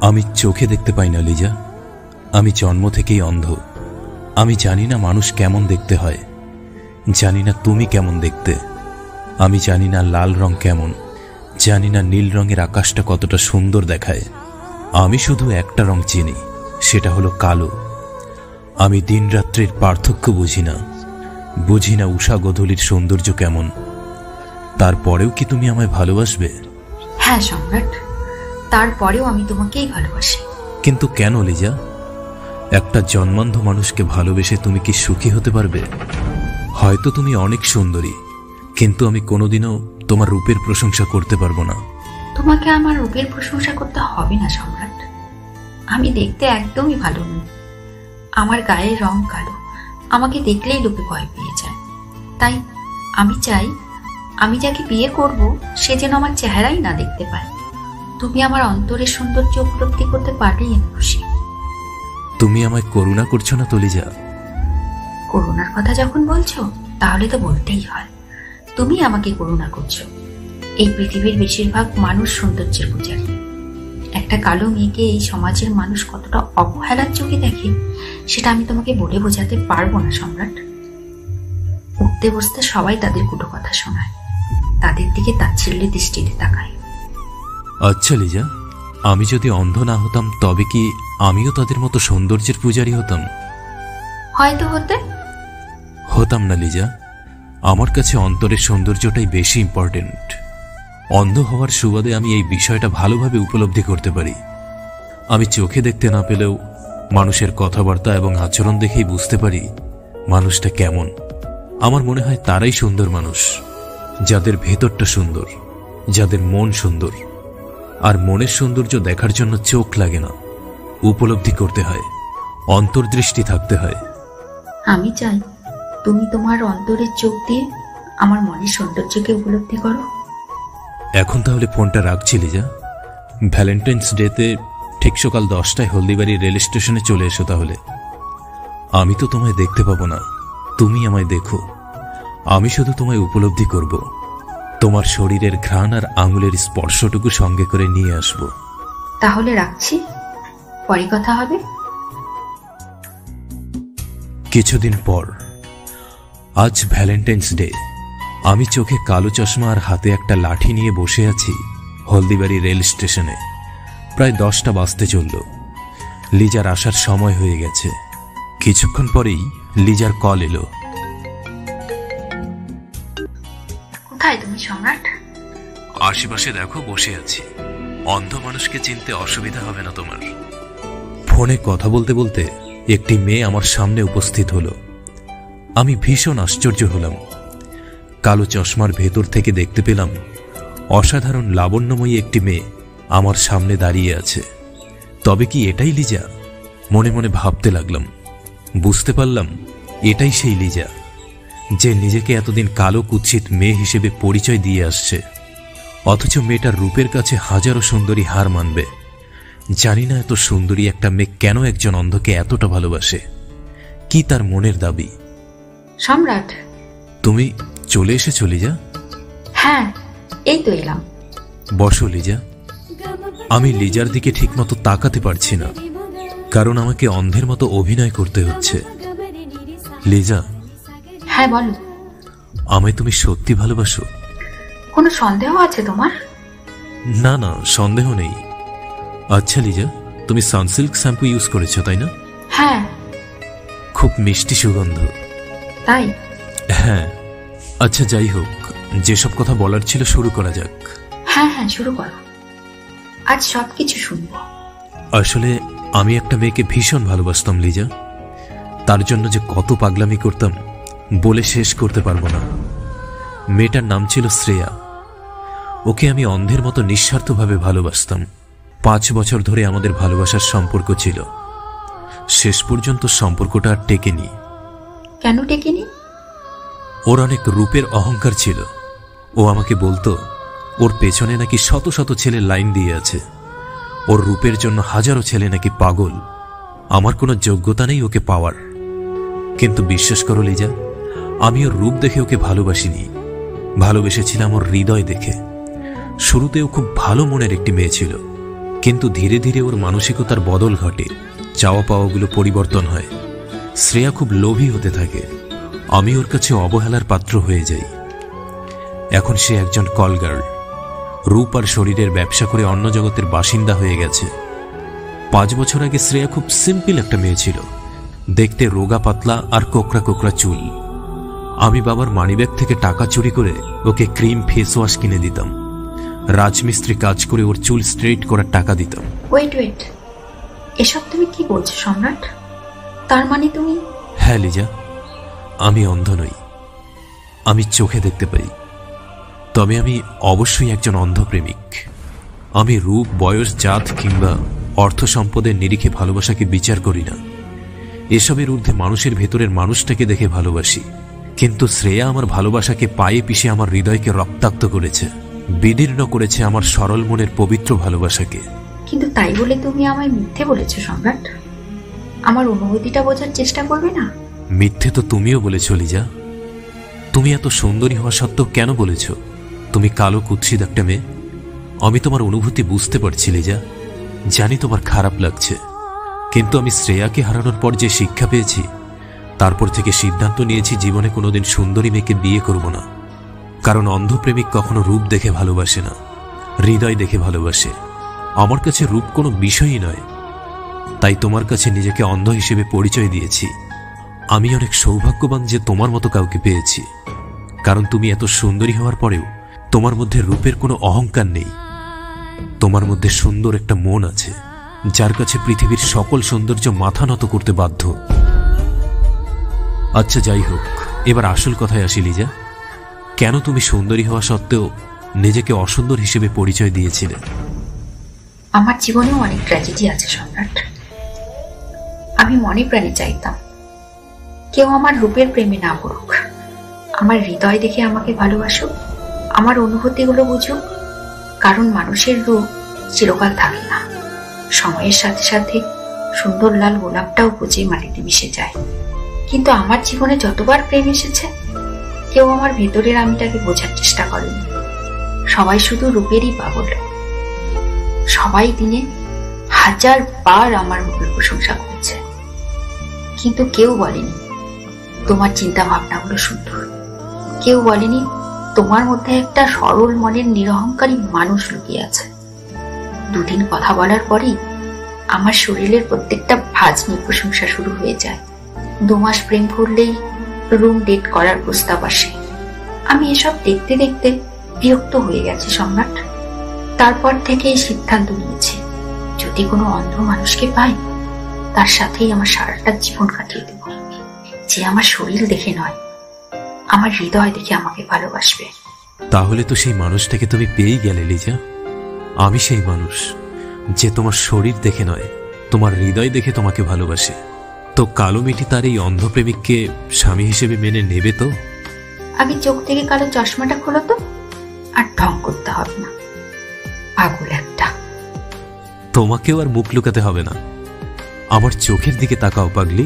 আমি চোখে দেখতে পাই না লিজা, আমি জন্ম থেকেই অন্ধ। আমি জানি না মানুষ কেমন দেখতে হয়, জানি না তুমি কেমন দেখতে, আমি জানি না লাল রং কেমন, জানি না নীল রঙের আকাশটা কতটা সুন্দর দেখায়। আমি শুধু একটা রং চিনি, সেটা হলো কালো। আমি দিন রাত্রির পার্থক্য বুঝি না উষা গোধূলির সৌন্দর্য কেমন। তারপরেও কি তুমি আমায় ভালোবাসবে? হ্যাঁ সম্রাট, তারপরেও আমি তোমাকেই ভালোবাসি। কিন্তু কেন লিজা? একটা জন্মান্ধ মানুষকে ভালোবেসে তুমি কি সুখী হতে পারবে? হয়তো তুমি অনেক সুন্দরী, কিন্তু আমি কোনোদিনও তোমার রূপের প্রশংসা করতে পারবো না। তোমাকে আমার রূপের প্রশংসা করতে হবে না সম্রাট। আমি দেখতে একদমই ভালো নই, আমার গায়ের রং কালো, আমাকে দেখলেই লোকে ভয় পেয়ে যায়। তাই আমি চাই আমি যাকে বিয়ে করব সে যেন আমার চেহারাই না দেখতে পায়। তুমি আমার অন্তরের সৌন্দর্য উপলব্ধি করতে পারলেই আমি খুশি। তুমি আমায় করুণা করছো না তো লিজা? করুণার কথা যখন বলছো তাহলে তো বলতেই হয়, তুমি আমাকে করুণা করছো। এই পৃথিবীর বেশিরভাগ মানুষ সৌন্দর্যের পূজারী। একটা কালো মেয়েকে এই সমাজের মানুষ কতটা অবহেলার চোখে দেখে সেটা আমি তোমাকে বলে বোঝাতে পারবো না সম্রাট। উঠতে বসতে সবাই তাদের কুটো কথা শোনায়, তাদের দিকে তাচ্ছিল্যের দৃষ্টিতে তাকায়। আচ্ছা লিজা, আমি যদি অন্ধ না হতাম তবে কি আমিও তাদের মতো সৌন্দর্যের পূজারী হতাম? হয়তো হতাম না লিজা। আমার কাছে অন্তরের সৌন্দর্যটাই বেশি ইম্পর্টেন্ট। অন্ধ হওয়ার সুবাদে আমি এই বিষয়টা ভালোভাবে উপলব্ধি করতে পারি। আমি চোখে দেখতে না পেলেও মানুষের কথাবার্তা এবং আচরণ দেখেই বুঝতে পারি মানুষটা কেমন। আমার মনে হয় তারাই সুন্দর মানুষ, যাদের ভেতরটা সুন্দর, যাদের মন সুন্দর। আর মনের সৌন্দর্য দেখার জন্য চোখ লাগে না, উপলব্ধি করতে হয়, অন্তর্দৃষ্টি থাকতে হয়। আমি চাই তুমি তোমার অন্তরের চোখ দিয়ে আমার মনের সৌন্দর্যকে উপলব্ধি করো। এখন তাহলে ফোনটা রাখছি লিজা। ভ্যালেন্টাইন্স ডেতে ঠিক সকাল 10টায় হলদিবাড়ি রেল স্টেশনে চলে এসো তাহলে। আমি তো তোমায় দেখতে পাবো না, তুমি আমায় দেখো। আমি শুধু তোমায় উপলব্ধি করব, তোমার শরীরের ঘ্রাণ আর আঙুলের স্পর্শটুকু সঙ্গে করে নিয়ে আসব। তাহলে রাখছি, পরে কথা হবে। কিছুদিন পর, আজ ভ্যালেন্টাইন্স ডে। আমি চোখে কালো চশমা আর হাতে একটা লাঠি নিয়ে বসে আছি হলদিবাড়ি রেল স্টেশনে। প্রায় 10টা বাজতে চলল। লিজার আসার সময় হয়ে গেছে। কিছুক্ষণ পরেই লিজার কল এলো। কোথায় তুমি সম্রাট? আশেপাশে দেখো, বসে আছি। অন্ধ মানুষকে চিনতে অসুবিধা হবে না তোমার। ফোনে কথা বলতে বলতে একটি মেয়ে আমার সামনে উপস্থিত হলো। আমি ভীষণ আশ্চর্য হলাম। কালো চশমার ভেতর থেকে দেখতে পেলাম অসাধারণ লাবণ্যময়ী একটি মেয়ে আমার সামনে দাঁড়িয়ে আছে। তবে কি এটাই লিজা? মনে মনে ভাবতে লাগলাম। বুঝতে পারলাম এটাই সেই লিজা, যে নিজেকে এতদিন কালো কুৎসিত মেয়ে হিসেবে পরিচয় দিয়ে আসছে। অথচ মেয়েটার রূপের কাছে হাজারো সুন্দরী হার মানবে। জানি না এত সুন্দরী একটা মেয়ে কেন একজন অন্ধকে এতটা ভালোবাসে। কি তার মনের দাবি? সম্রাট, তুমি চলে এসেছো লিজা? হ্যাঁ, এই তো এলাম। বসো লিজা। আমি লিজার দিকে ঠিকমতো তাকাতে পারছি না, কারণ আমাকে অন্ধের মতো অভিনয় করতে হচ্ছে। লিজা। হ্যাঁ বলো। আমায় তুমি সত্যি ভালোবাসো? কোনো সন্দেহ আছে তোমার? না না, সন্দেহ নেই। আচ্ছা লিজা, তুমি সানসিল্ক শ্যাম্পু ইউজ করেছো তাই না? হ্যাঁ। খুব মিষ্টি সুগন্ধ। তাই? হ্যাঁ। আচ্ছা যাই হোক, যেসব কথা বলার ছিল শুরু করা যাক। হ্যাঁ হ্যাঁ, শুরু করো। আজ সবকিছু শুনবো। আসলে আমি একটা মেয়েকে ভীষণ ভালোবাসতাম লিজা। তার জন্য যে কত পাগলামি করতাম বলে শেষ করতে পারবো না। মেয়েটার নাম ছিল শ্রেয়া। ওকে আমি অন্ধের মতো নিঃস্বার্থভাবে ভালোবাসতাম। 5 বছর ধরে আমাদের ভালোবাসার সম্পর্ক ছিল। শেষ পর্যন্ত সম্পর্কটা আর টেকেনি। কেন টেকেনি? ওর অনেক রূপের অহংকার ছিল। ও আমাকে বলতো ওর পেছনে নাকি শত শত ছেলে লাইন দিয়ে আছে। ওর রূপের জন্য হাজারো ছেলে নাকি পাগল। আমার কোনো যোগ্যতা নেই ওকে পাওয়ার। কিন্তু বিশ্বাস করো লিজা, আমি ওর রূপ দেখে ওকে ভালোবাসিনি, ভালোবেসেছিলাম ওর হৃদয় দেখে। শুরুতেও খুব ভালো মনের একটি মেয়ে ছিল, কিন্তু ধীরে ধীরে ওর মানসিকতার বদল ঘটে, চাওয়া পাওয়াগুলো পরিবর্তন হয়। শ্রেয়া খুব লোভী হতে থাকে। আমি ওর কাছে অবহেলার পাত্র হয়ে যাই। এখন সে একজন কল গার্ল, রূপ আর শরীরের ব্যবসা করে অন্য জগতের বাসিন্দা হয়ে গেছে। 5 বছর আগে শ্রেয়া খুব সিম্পল একটা মেয়ে ছিল, দেখতে রোগা পাতলা আর কোকড়া কোকড়া চুল। আমি বাবার মানিব্যাগ থেকে টাকা চুরি করে ওকে ক্রিম ফেস ওয়াশ কিনে দিতাম। রাজমিস্ত্রি কাজ করে ওর চুল স্ট্রেট করার টাকা দিতাম। ওয়েট, এসব তুমি কি বলছো সম্রাট? তার মানে তুমি? হ্যাঁ লিজা, আমি অন্ধ নই, আমি চোখে দেখতে পাই। তবে আমি অবশ্যই একজন অন্ধ প্রেমিক। আমি রূপ, বয়স, জাত কিংবা অর্থ সম্পদের নিরিখে ভালোবাসাকে বিচার করি না। এসবের ঊর্ধ্বে মানুষের ভেতরের মানুষটাকে দেখে ভালোবাসি। কিন্তু শ্রেয়া আমার ভালোবাসাকে পায়ে পিষে আমার হৃদয়কে রক্তাক্ত করেছে, বিদীর্ণ করেছে আমার সরল মনের পবিত্র ভালোবাসাকে। কিন্তু তাই বলে তুমি আমায় মিথ্যে বলেছো সম্রাট? আমার অনুভূতিটা বোঝার চেষ্টা করবে না? মিথ্যে তো তুমিও বলেছ লিজা। তুমি এত সুন্দরী হওয়া সত্ত্বেও কেন বলেছ তুমি কালো কুৎসিত একটা মেয়ে? আমি তোমার অনুভূতি বুঝতে পারছি লিজা, জানি তোমার খারাপ লাগছে। কিন্তু আমি শ্রেয়াকে হারানোর পর যে শিক্ষা পেয়েছি, তারপর থেকে সিদ্ধান্ত নিয়েছি জীবনে কোনোদিন সুন্দরী মেয়েকে বিয়ে করব না। কারণ অন্ধপ্রেমিক কখনো রূপ দেখে ভালোবাসে না, হৃদয় দেখে ভালোবাসে। আমার কাছে রূপ কোনো বিষয়ই নয়, তাই তোমার কাছে নিজেকে অন্ধ হিসেবে পরিচয় দিয়েছি। আমি অনেক সৌভাগ্যবান যে তোমার মতো কাউকে পেয়েছি, কারণ তুমি এত সুন্দরী হওয়ার পরেও তোমার মধ্যে রূপের কোনো অহংকার নেই। তোমার মধ্যে সুন্দর একটা মন আছে, যার কাছে পৃথিবীর সকল সৌন্দর্য মাথা নত করতে বাধ্য। আচ্ছা যাই হোক, এবার আসল কথায় আসি লিজা, কেন তুমি সুন্দরী হওয়া সত্ত্বেও নিজেকে অসুন্দর হিসেবে পরিচয় দিয়েছিলে? আমার জীবনেও অনেক ট্র্যাজেডি আছে সম্রাট। আমি মনে প্রাণে চাইতাম কেউ আমার রূপের প্রেমে না পড়ুক, আমার হৃদয় দেখে আমাকে ভালোবাসুক, আমার অনুভূতিগুলো বুঝুক। কারণ মানুষের রূপ চিরকাল থাকে না, সময়ের সাথে সাথে সুন্দর লাল গোলাপটাও বুঝে মাটিতে মিশে যায়। কিন্তু আমার জীবনে যতবার প্রেম এসেছে, কেউ আমার ভেতরের আমিটাকে বোঝার চেষ্টা করেনি। সবাই শুধু রূপেরই পাগল, সবাই দিনে 1000 বার আমার রূপের প্রশংসা করেছে, কিন্তু কেউ বলেনি তোমার চিন্তা ভাবনাগুলো সুন্দর। কেউ বলেনি তোমার মধ্যে একটা সরল মনের নিরহংকারী মানুষ লুকিয়ে আছে। 2 দিন কথা বলার পরেই আমার শরীরের প্রত্যেকটা ভাঁজ নিয়ে প্রশংসা শুরু হয়ে যায়। 2 মাস প্রেম করলেই রুম ডেট করার প্রস্তাব আসে। আমি এসব দেখতে দেখতে বিরক্ত হয়ে গেছি সম্রাট। তারপর থেকে এই সিদ্ধান্ত নিয়েছি, যদি কোনো অন্ধ মানুষকে পাই, তার সাথেই আমার সারাটা জীবন কাটিয়ে দেব, যে আমার শরীর দেখে নয়, আমার হৃদয় দেখে আমাকে ভালোবাসবে। তাহলে তো সেই মানুষটাকে তুমি পেয়েই গেলে লিজা। আমি সেই মানুষ যে তোমার শরীর দেখে নয়, তোমার হৃদয় দেখে তোমাকে ভালোবাসে। তো কালো মেয়েটি তার এই অন্ধপ্রেমিককে স্বামী হিসেবে মেনে নেবে তো? আগে চোখ থেকে কালো চশমাটা খোলো তো, আর ঢং করতে হবে না, পাগল একটা। তোমাকেও আর মুখ লুকাতে হবে না, আমার চোখের দিকে তাকাও পাগলি।